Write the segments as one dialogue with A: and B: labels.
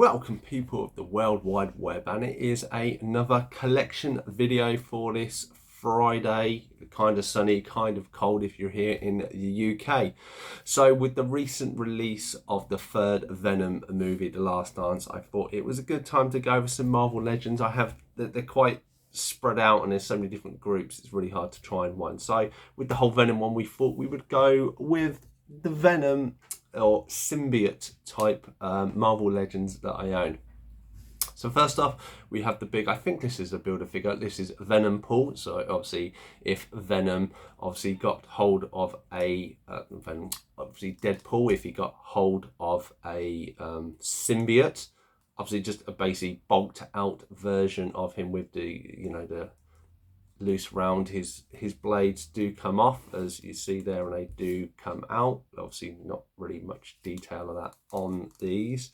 A: Welcome people of the World Wide Web, and it is another collection video for this Friday, kind of sunny, kind of cold if you're here in the UK. So with the recent release of the third Venom movie, The Last Dance, I thought it was a good time to go over some Marvel Legends. They're quite spread out and there's so many different groups, it's really hard to try in one. So with the whole Venom one, we thought we would go with the Venom or symbiote type Marvel Legends that I own. So first off, we have the big, I think this is a builder figure, this is Venom Pool. So obviously if Venom obviously got hold of a, obviously Deadpool, if he got hold of a symbiote, obviously just a basically bulked out version of him with the, you know, the loose round. His blades do come off, as you see there, and they do come out. Obviously not really much detail of that on these.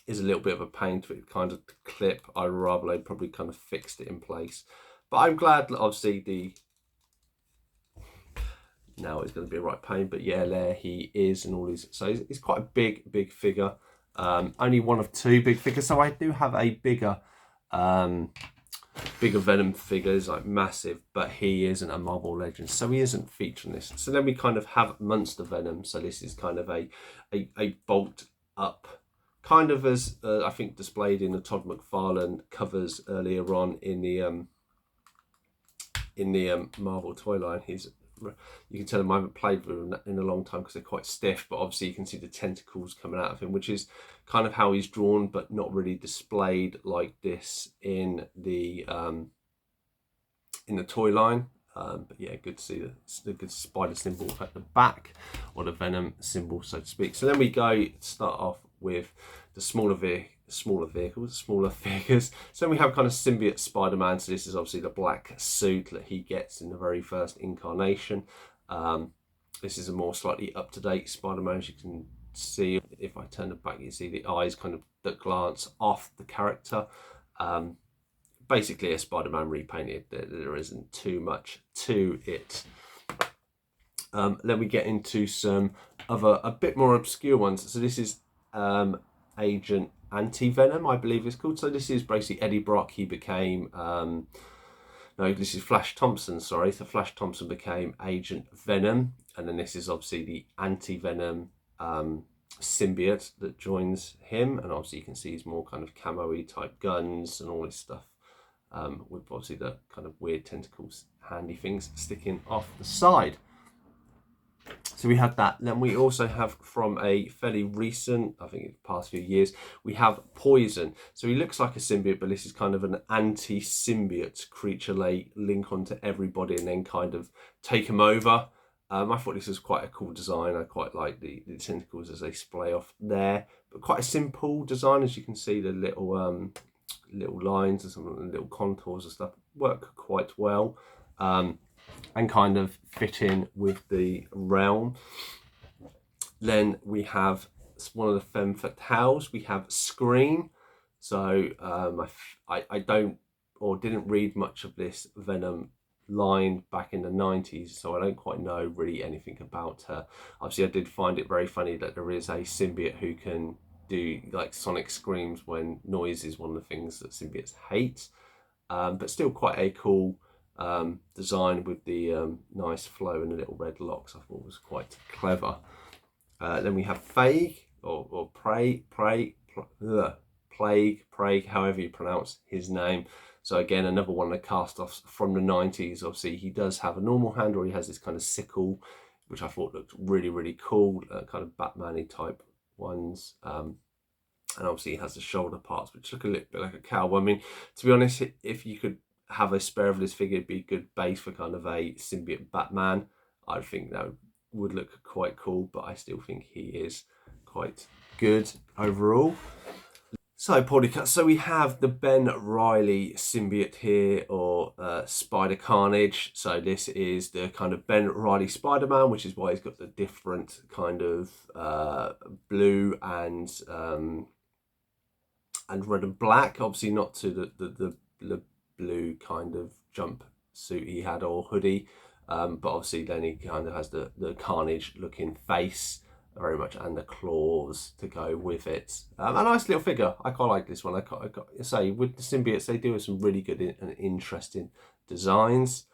A: Is a little bit of a pain to it kind of clip. I'd rather they probably kind of fixed it in place, but I'm glad that obviously the now it's going to be a right pain, but yeah, there he is and all these. So he's quite a big figure, only one of two big figures. So I do have a bigger Venom figures, like massive, but he isn't a Marvel Legend, so he isn't featuring this. So then we kind of have Monster Venom. So this is kind of a bulked up, kind of as I think displayed in the Todd McFarlane covers earlier on in the Marvel toy line. You can tell him I haven't played with him in a long time because they're quite stiff, but obviously you can see the tentacles coming out of him, which is kind of how he's drawn, but not really displayed like this in the toy line. But yeah, good to see the good spider symbol at the back, or the Venom symbol, so to speak. So then we start off with the smaller vehicles, smaller figures. So then we have kind of symbiote Spider-Man. So this is obviously the black suit that he gets in the very first incarnation. This is a more slightly up-to-date Spider-Man. As you can see, if I turn it back, you see the eyes kind of that glance off the character. Basically a Spider-Man repainted. There isn't too much to it. Then we get into some other a bit more obscure ones. So this is Agent Anti-Venom, I believe it's called. So this is basically Eddie Brock. He became no, this is Flash Thompson, sorry. So Flash Thompson became Agent Venom, and then this is obviously the Anti-Venom symbiote that joins him, and obviously you can see he's more kind of camo-y type guns and all this stuff, with obviously the kind of weird tentacles, handy things sticking off the side. So we have that. Then we also have, from a fairly recent, I think the past few years, we have Poison. So he looks like a symbiote, but this is kind of an anti-symbiote creature. They link onto everybody and then kind of take him over. I thought this was quite a cool design. I quite like the tentacles as they splay off there, but quite a simple design. As you can see, the little lines and some of the little contours and stuff work quite well. And kind of fit in with the realm. Then we have one of the femme fatales. We have Scream. So I don't, or didn't read much of this Venom line back in the 90s, so I don't quite know really anything about her. Obviously I did find it very funny that there is a symbiote who can do like sonic screams when noise is one of the things that symbiotes hate, but still quite a cool design with the nice flow and the little red locks. I thought was quite clever. Then we have Plague, or Plague, however you pronounce his name. So again, another one of the cast-offs from the 90s. Obviously he does have a normal hand, or he has this kind of sickle, which I thought looked really cool, kind of Batman-y type ones. And obviously he has the shoulder parts, which look a little bit like a cow. I mean, to be honest, if you could have a spare of this figure, it'd be a good base for kind of a symbiote Batman. I think that would look quite cool, but I still think he is quite good overall. So Polycut, so we have the Ben Reilly symbiote here, or Spider Carnage. So this is the kind of Ben Reilly Spider-Man, which is why he's got the different kind of blue and red and black. Obviously not to the blue kind of jump suit he had, or hoodie, but obviously then he kind of has the Carnage looking face. very much, and the claws to go with it. A nice little figure. I quite like this one. I got say with the symbiotes, they do have some really good and interesting designs.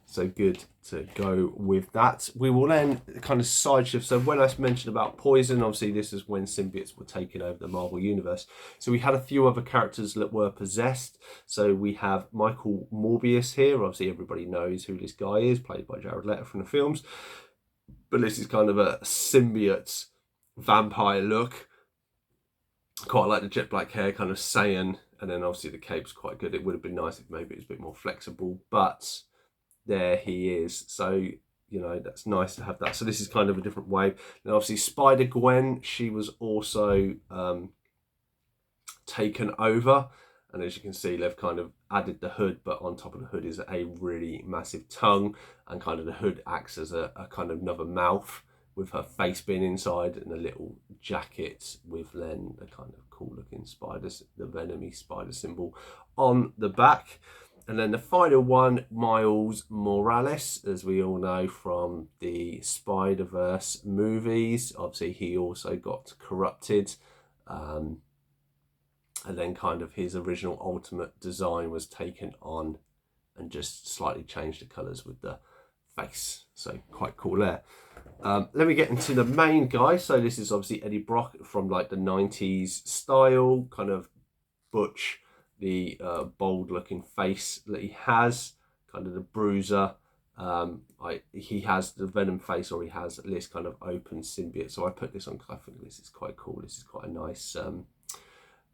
A: So good to go with that. We will then kind of side shift. So when I mentioned about poison, obviously this is when symbiotes were taking over the Marvel Universe. So we had a few other characters that were possessed. So we have Michael Morbius here. Obviously everybody knows who this guy is, played by Jared Leto from the films. But this is kind of a symbiote vampire look. Quite like the jet black hair, kind of Saiyan. And then obviously the cape's quite good. It would have been nice if maybe it was a bit more flexible. But there he is. So, you know, that's nice to have that. So this is kind of a different wave. And obviously Spider-Gwen, she was also taken over. And as you can see, they've kind of added the hood, but on top of the hood is a really massive tongue, and kind of the hood acts as a kind of another mouth, with her face being inside, and a little jacket with then the kind of cool looking spiders, the venomy spider symbol on the back. And then the final one, Miles Morales, as we all know from the Spider-Verse movies. Obviously, he also got corrupted. And then kind of his original ultimate design was taken on and just slightly changed the colours with the face. So quite cool there. Let me get into the main guy. So this is obviously Eddie Brock from like the 90s style, kind of butch, the bold looking face that he has, kind of the bruiser. He has the venom face, or he has this kind of open symbiote. So I put this on because I think this is quite cool. This is quite a nice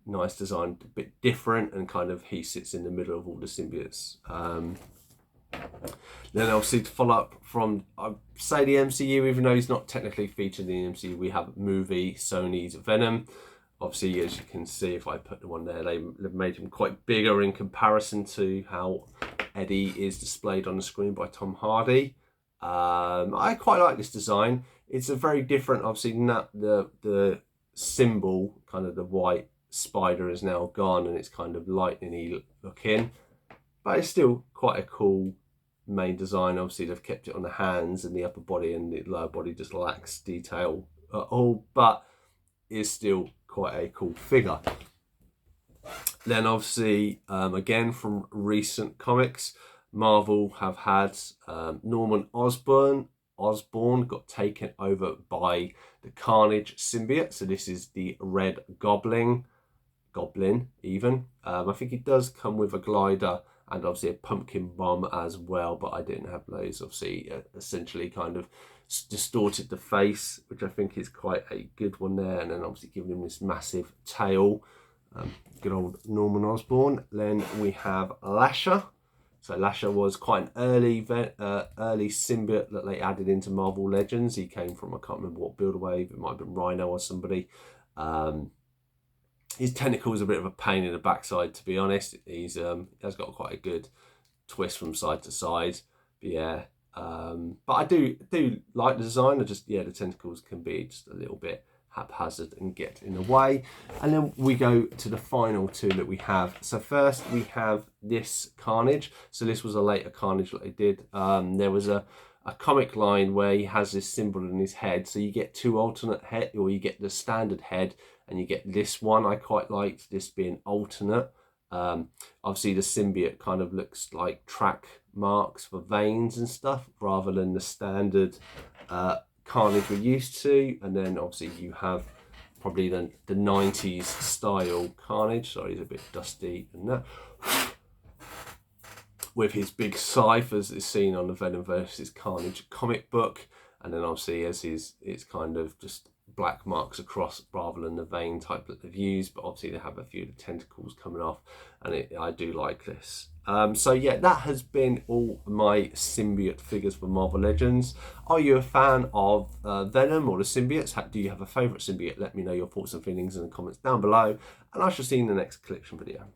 A: nice design, a bit different, and kind of he sits in the middle of all the symbiotes. Then obviously to follow up from, I'd say, the MCU, even though he's not technically featured in the MCU, we have movie Sony's Venom. Obviously, as you can see, if I put the one there, they've made him quite bigger in comparison to how Eddie is displayed on the screen by Tom Hardy. I quite like this design. It's a very different, obviously, the symbol, kind of the white spider is now gone, and it's kind of lightning-y looking, but it's still quite a cool main design. Obviously they've kept it on the hands and the upper body, and the lower body just lacks detail at all, but is still quite a cool figure. Then obviously again from recent comics, Marvel have had Norman Osborn got taken over by the Carnage symbiote. So this is the Red Goblin even. I think it does come with a glider and obviously a pumpkin bomb as well, but I didn't have those. Obviously essentially kind of distorted the face, which I think is quite a good one there, and then obviously giving him this massive tail. Good old Norman Osborn. Then we have Lasher. So Lasher was quite an early symbiote that they added into Marvel Legends. He came from, I can't remember what Build a Wave, it might have been Rhino or somebody. His tentacles are a bit of a pain in the backside, to be honest. He has got quite a good twist from side to side. But yeah, but I do like the design. The tentacles can be just a little bit haphazard and get in the way. And then we go to the final two that we have. So first we have this Carnage. So this was a later Carnage that they did. There was a comic line where he has this symbol in his head. So you get two alternate head, or you get the standard head, and you get this one. I quite liked this being alternate. Obviously the symbiote kind of looks like track marks for veins and stuff, rather than the standard Carnage we're used to. And then obviously you have probably the 90s style Carnage. Sorry, he's a bit dusty and that. With his big scythe, as is seen on the Venom vs. Carnage comic book. And then obviously as it's kind of just black marks across rather than the vein type that they've used, but obviously they have a few of the tentacles coming off, and I do like this. So yeah, that has been all my symbiote figures for Marvel Legends. Are you a fan of Venom or the symbiotes? Do you have a favourite symbiote? Let me know your thoughts and feelings in the comments down below, and I shall see you in the next collection video.